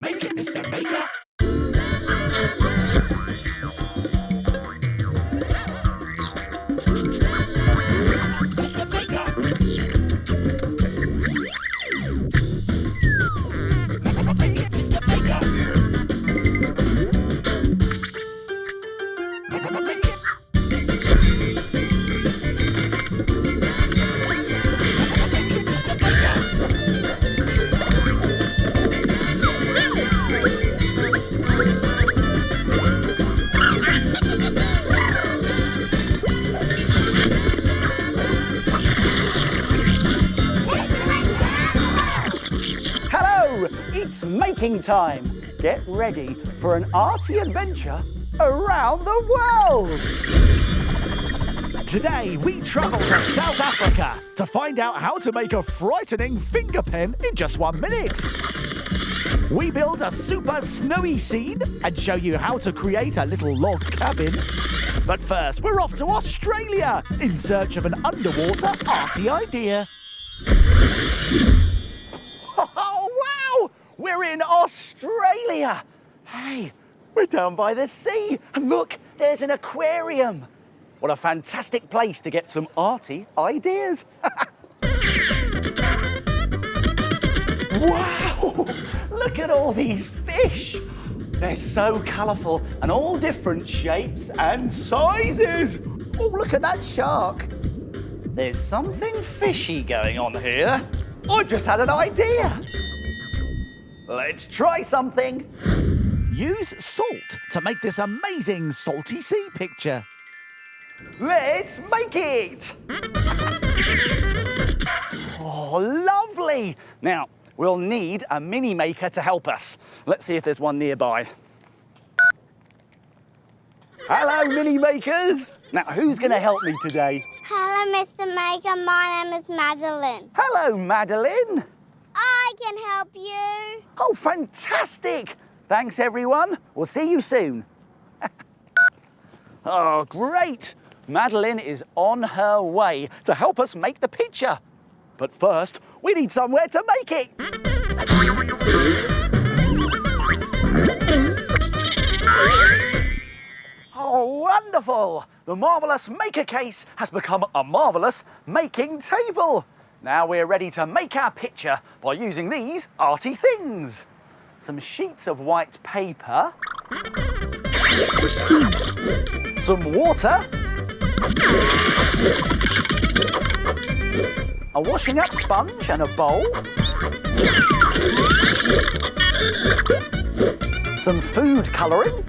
Make it, Mr. Maker. Mr. Maker. Make it, Mr. Maker. Make it. It's making time. Get ready for an arty adventure around the world. Today we travel to South Africa to find out how to make a frightening finger pen in just 1 minute. We build a super snowy scene and show you how to create a little log cabin. But first, we're off to Australia in search of an underwater arty idea. Oh, wow! We're in Australia. Hey, we're down by the sea. And look, there's an aquarium. What a fantastic place to get some arty ideas. Wow! Look at all these fish. They're so colourful and all different shapes and sizes. Oh, look at that shark. There's something fishy going on here. I've just had an idea. Let's try something. Use salt to make this amazing salty sea picture. Let's make it. Oh, lovely. Now, we'll need a mini maker to help us. Let's see if there's one nearby. Hello, mini makers. Now, who's going to help me today? Hello, Mr. Maker. My name is Madeline. Hello, Madeline. I can help you. Oh, fantastic. Thanks, everyone. We'll see you soon. Oh, great. Madeline is on her way to help us make the picture. But first, we need somewhere to make it. Oh, wonderful. The marvellous maker case has become a marvellous making table. Now we're ready to make our picture by using these arty things. Some sheets of white paper, some water, a washing up sponge and a bowl, some food colouring,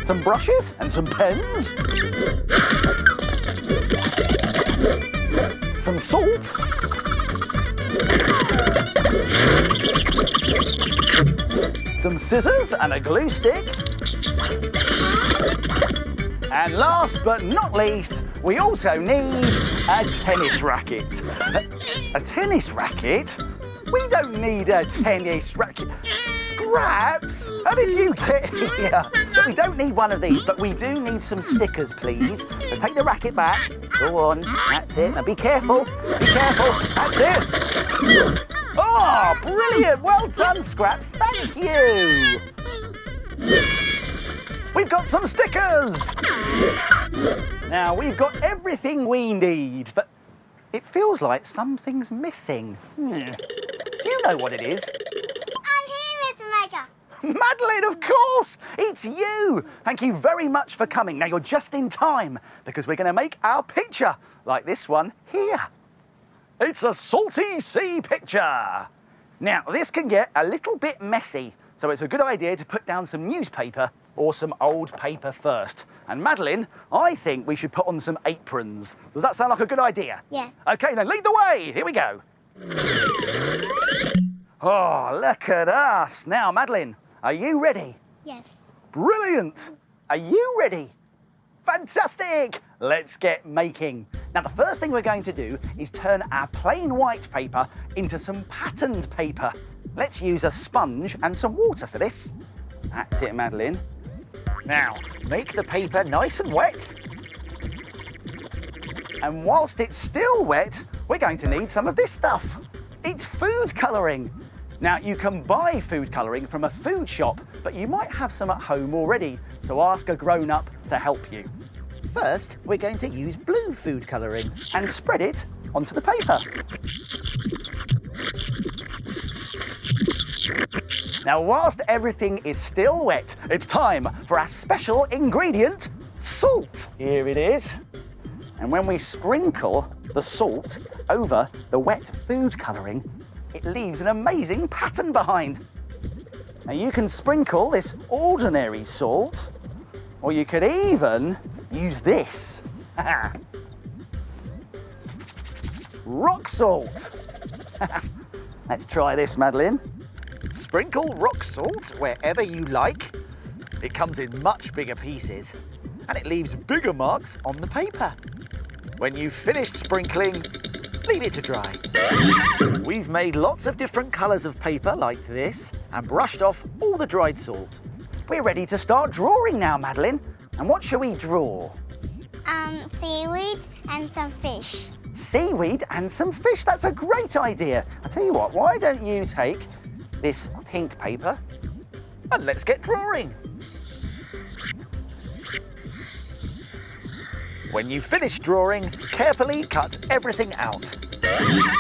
some brushes and some pens, some salt, some scissors and a glue stick, and last but not least, we also need a tennis racket. A tennis racket? We don't need a tennis racket. Scraps? How did you get here? Look, we don't need one of these, but we do need some stickers, please. So take the racket back. Go on. That's it. Now be careful. Be careful. That's it. Oh, brilliant. Well done, Scraps. Thank you. We've got some stickers. Now, we've got everything we need, but it feels like something's missing. Do you know what it is? I'm here, Mr. Maker. Madeline, of course! It's you! Thank you very much for coming. Now, you're just in time because we're going to make our picture like this one here. It's a salty sea picture. Now, this can get a little bit messy, so it's a good idea to put down some newspaper or some old paper first. And Madeline, I think we should put on some aprons. Does that sound like a good idea? Yes. OK, then lead the way. Here we go. Oh, look at us. Now, Madeline, are you ready? Yes. Brilliant. Are you ready? Fantastic. Let's get making. Now, the first thing we're going to do is turn our plain white paper into some patterned paper. Let's use a sponge and some water for this. That's it, Madeline. Now, make the paper nice and wet. And whilst it's still wet, we're going to need some of this stuff. It's food colouring. Now, you can buy food colouring from a food shop, but you might have some at home already, so ask a grown-up to help you. First, we're going to use blue food colouring. And spread it onto the paper. Now, whilst everything is still wet, it's time for our special ingredient, salt. Here it is. And when we sprinkle the salt over the wet food colouring, it leaves an amazing pattern behind. Now, you can sprinkle this ordinary salt, or you could even use this. Rock salt. Let's try this, Madeline. Sprinkle rock salt wherever you like. It comes in much bigger pieces and it leaves bigger marks on the paper. When you've finished sprinkling, leave it to dry. We've made lots of different colours of paper like this and brushed off all the dried salt. We're ready to start drawing now, Madeline. And what shall we draw? Seaweed and some fish. Seaweed and some fish. That's a great idea. I'll tell you what, why don't you take this pink paper And let's get drawing. When you finish drawing, carefully cut everything out.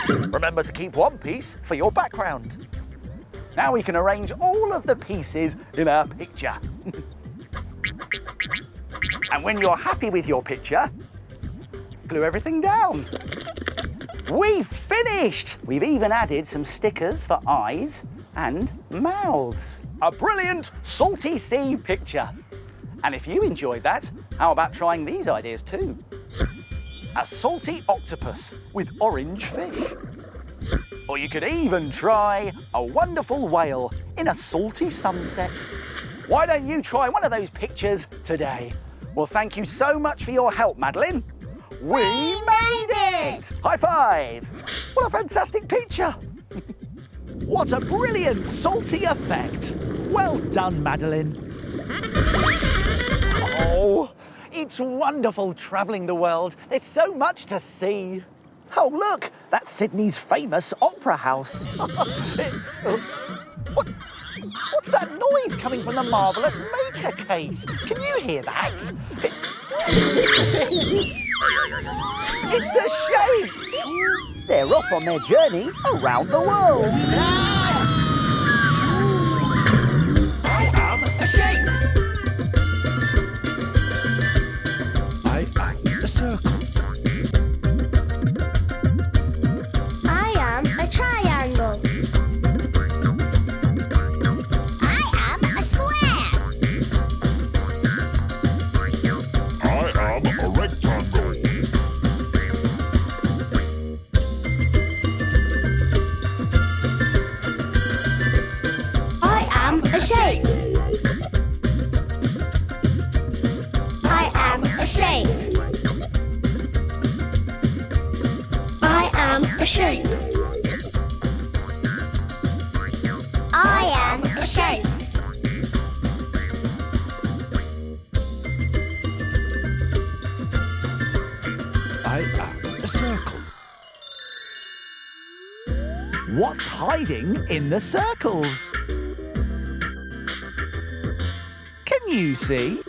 Remember to keep one piece for your background. Now we can arrange all of the pieces in our picture. And when you're happy with your picture, glue everything down. We've finished! We've even added some stickers for eyes and mouths. A brilliant salty sea picture. And if you enjoyed that, how about trying these ideas too? A salty octopus with orange fish. Or you could even try a wonderful whale in a salty sunset. Why don't you try one of those pictures today? Well, thank you so much for your help, Madeline. We made it! High five! What a fantastic picture! What a brilliant salty effect! Well done, Madeline. Oh, it's wonderful travelling the world. There's so much to see. Oh, look, that's Sydney's famous opera house. What's that noise coming from the marvellous maker case? Can you hear that? It's the shapes! They're off on their journey around the world. I am a shape. I am a circle. I am a triangle. I am a square. I am a rectangle. I am a shape. I am a shape. I am a shape. I am a shape. I am a circle. What's hiding in the circles? Can you see?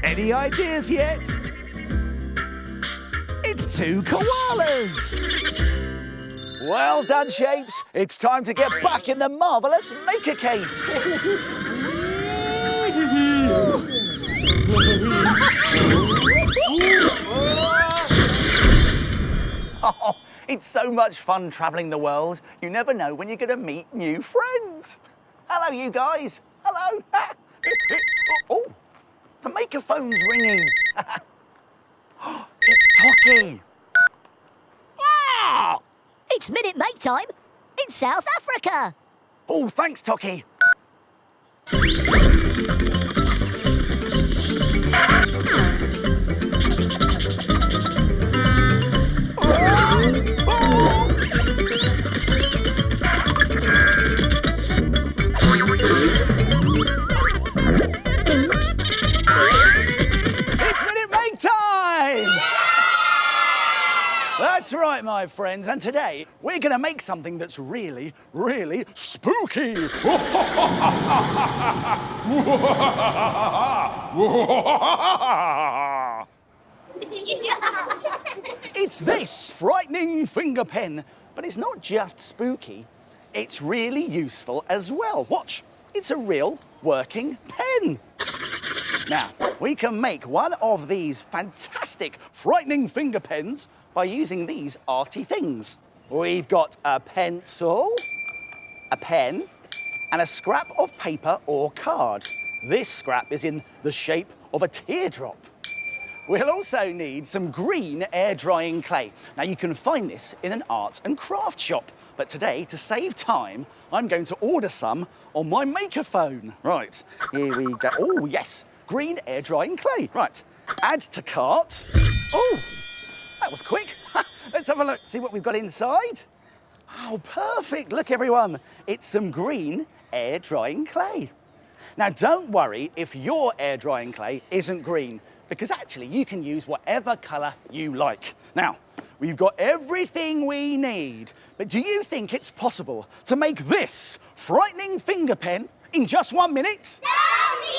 Any ideas yet? It's two koalas! Well done, Shapes. It's time to get back in the marvellous maker case. Oh, it's so much fun travelling the world. You never know when you're going to meet new friends. Hello, you guys. Hello. Oh, the maker phone's ringing. It's Toki. Ah! It's minute make time in South Africa. Oh, thanks, Toki. That's right, my friends, and today we're going to make something that's really, really spooky. It's this frightening finger pen, but it's not just spooky, it's really useful as well. Watch, it's a real working pen. Now, we can make one of these fantastic frightening finger pens by using these arty things. We've got a pencil, a pen, and a scrap of paper or card. This scrap is in the shape of a teardrop. We'll also need some green air-drying clay. Now, you can find this in an art and craft shop, but today, to save time, I'm going to order some on my maker phone. Right, here we go. Oh, yes, green air-drying clay. Right, add to cart. Oh, that was quick. Let's have a look, see what we've got inside. Oh, perfect. Look, everyone, it's some green air-drying clay. Now, don't worry if your air-drying clay isn't green, because actually you can use whatever colour you like. Now, we've got everything we need, but do you think it's possible to make this frightening finger pen in just 1 minute? Don't be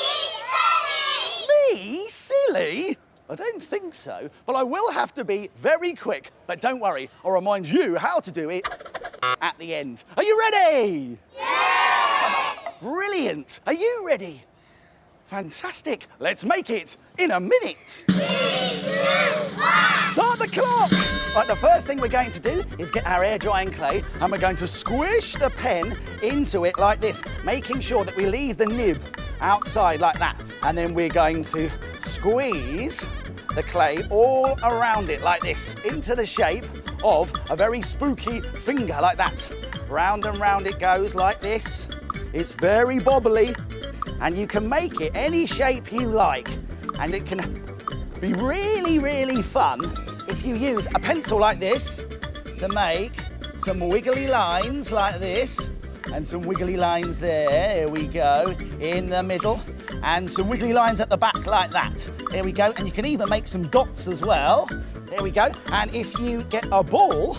silly! Me? Silly? I don't think so, but I will have to be very quick. But don't worry, I'll remind you how to do it at the end. Are you ready? Yeah! Brilliant. Are you ready? Fantastic. Let's make it in a minute. 3, 2, 1. Start the clock. Right, the first thing we're going to do is get our air-drying clay and we're going to squish the pen into it like this, making sure that we leave the nib outside like that. And then we're going to squeeze the clay all around it like this, into the shape of a very spooky finger like that. Round and round it goes like this. It's very bobbly. And you can make it any shape you like. And it can be really, really fun if you use a pencil like this to make some wiggly lines like this. And some wiggly lines there, here we go, in the middle. And some wiggly lines at the back like that. There we go. And you can even make some dots as well. There we go. And if you get a ball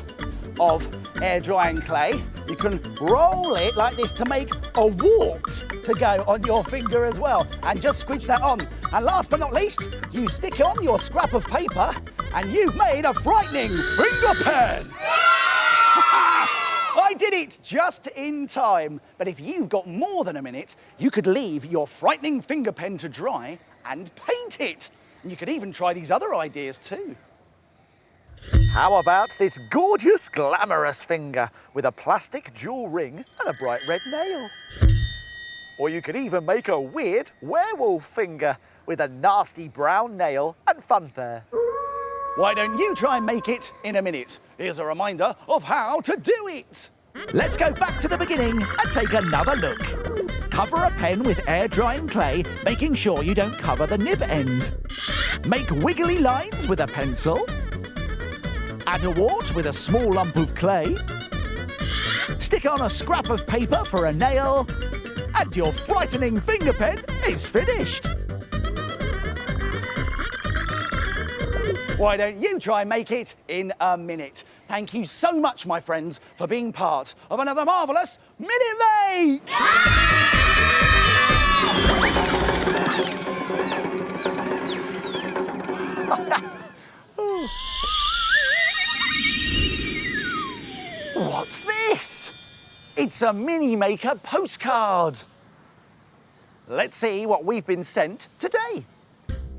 of air-drying clay, you can roll it like this to make a wart to go on your finger as well. And just squidge that on. And last but not least, you stick on your scrap of paper and you've made a frightening finger pen. I did it just in time. But if you've got more than a minute, you could leave your frightening finger pen to dry and paint it. And you could even try these other ideas too. How about this gorgeous, glamorous finger with a plastic jewel ring and a bright red nail? Or you could even make a weird werewolf finger with a nasty brown nail and funfair. Why don't you try and make it in a minute? Here's a reminder of how to do it. Let's go back to the beginning and take another look. Cover a pen with air-drying clay, making sure you don't cover the nib end. Make wiggly lines with a pencil. Add a wart with a small lump of clay. Stick on a scrap of paper for a nail. And your frightening finger pen is finished. Why don't you try and make it in a minute? Thank you so much, my friends, for being part of another marvellous Minute Make! What's this? It's a Mini Maker postcard. Let's see what we've been sent today.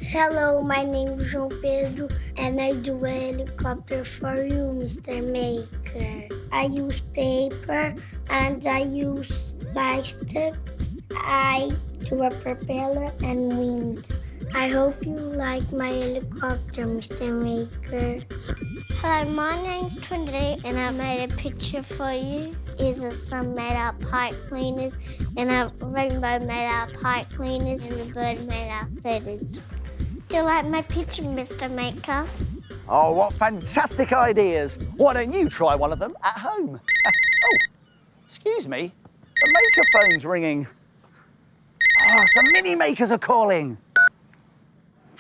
Hello, my name is João Pedro, and I do a helicopter for you, Mr. Maker. I use paper and I use plastics. I do a propeller and wind. I hope you like my helicopter, Mr. Maker. Hello, my name's Trinity, and I made a picture for you. It's a sun made out of pipe cleaners, and a rainbow made out of pipe cleaners, and a bird made out of feathers. Do you like my picture, Mr. Maker? Oh, what fantastic ideas. Why don't you try one of them at home? Oh, excuse me. The Maker phone's ringing. Oh, some Mini Makers are calling.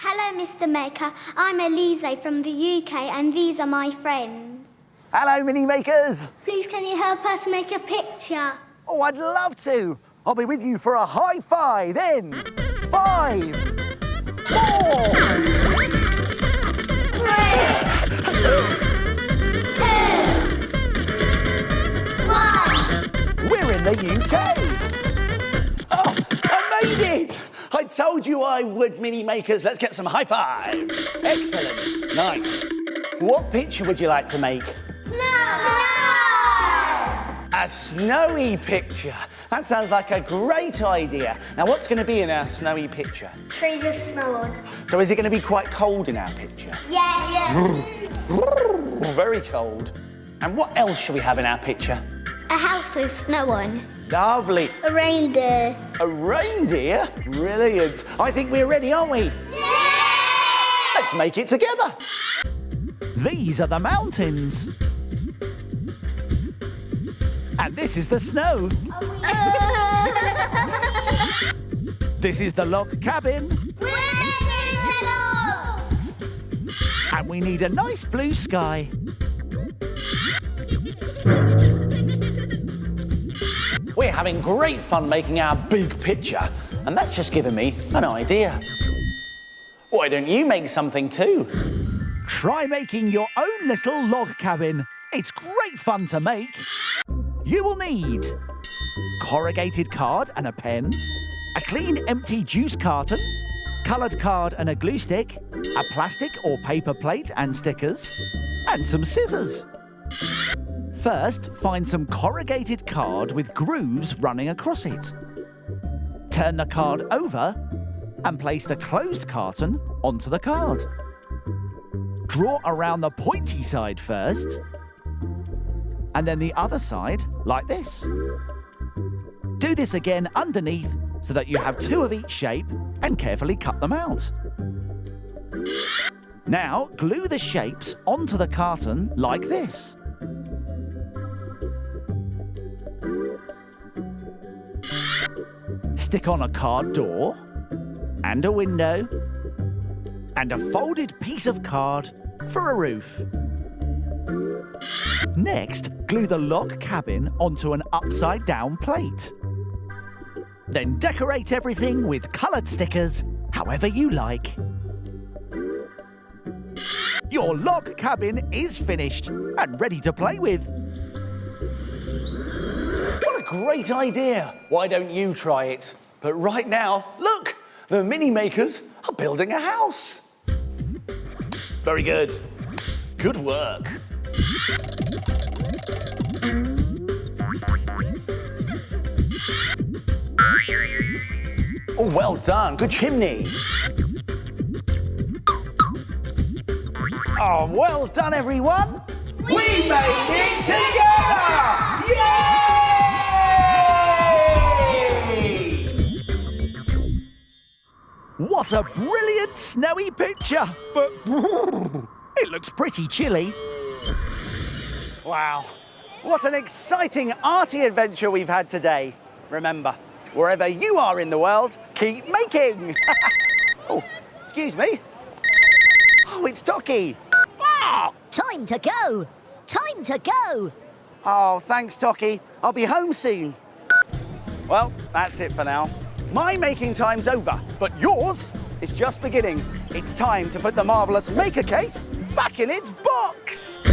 Hello, Mr. Maker. I'm Elise from the UK, and these are my friends. Hello, Mini Makers. Please, can you help us make a picture? Oh, I'd love to. I'll be with you for a high five in 5, 4. 3, 2, 1. We're in the UK. Oh, I made it. I told you I would, Mini Makers. Let's get some high fives. Excellent. Nice. What picture would you like to make? Snow! A snowy picture. That sounds like a great idea. Now, what's going to be in our snowy picture? Trees with snow on. So is it going to be quite cold in our picture? Yeah. Very cold. And what else should we have in our picture? A house with snow on. Lovely. A reindeer. A reindeer? Brilliant. I think we're ready, aren't we? Yeah! Let's make it together. These are the mountains. And this is the snow. This is the log cabin. And we need a nice blue sky. We're having great fun making our big picture, and that's just given me an idea. Why don't you make something too? Try making your own little log cabin. It's great fun to make. You will need corrugated card and a pen, a clean empty juice carton, coloured card and a glue stick, a plastic or paper plate and stickers, and some scissors. First, find some corrugated card with grooves running across it. Turn the card over and place the closed carton onto the card. Draw around the pointy side first, and then the other side like this. Do this again underneath so that you have 2 of each shape and carefully cut them out. Now, glue the shapes onto the carton like this. Stick on a card door, and a window, and a folded piece of card for a roof. Next, glue the log cabin onto an upside-down plate. Then decorate everything with coloured stickers, however you like. Your log cabin is finished and ready to play with. What a great idea. Why don't you try it? But right now, look, the Mini Makers are building a house. Very good. Good work. Oh, well done. Good chimney. Oh, well done, everyone. We made it together! Yay! What a brilliant snowy picture! But it looks pretty chilly. Wow. What an exciting arty adventure we've had today. Remember, wherever you are in the world, keep making. Oh, excuse me. Oh, it's Toki. Time to go! Time to go! Oh, thanks, Toki. I'll be home soon. Well, that's it for now. My making time's over, but yours is just beginning. It's time to put the marvellous maker case back in its box.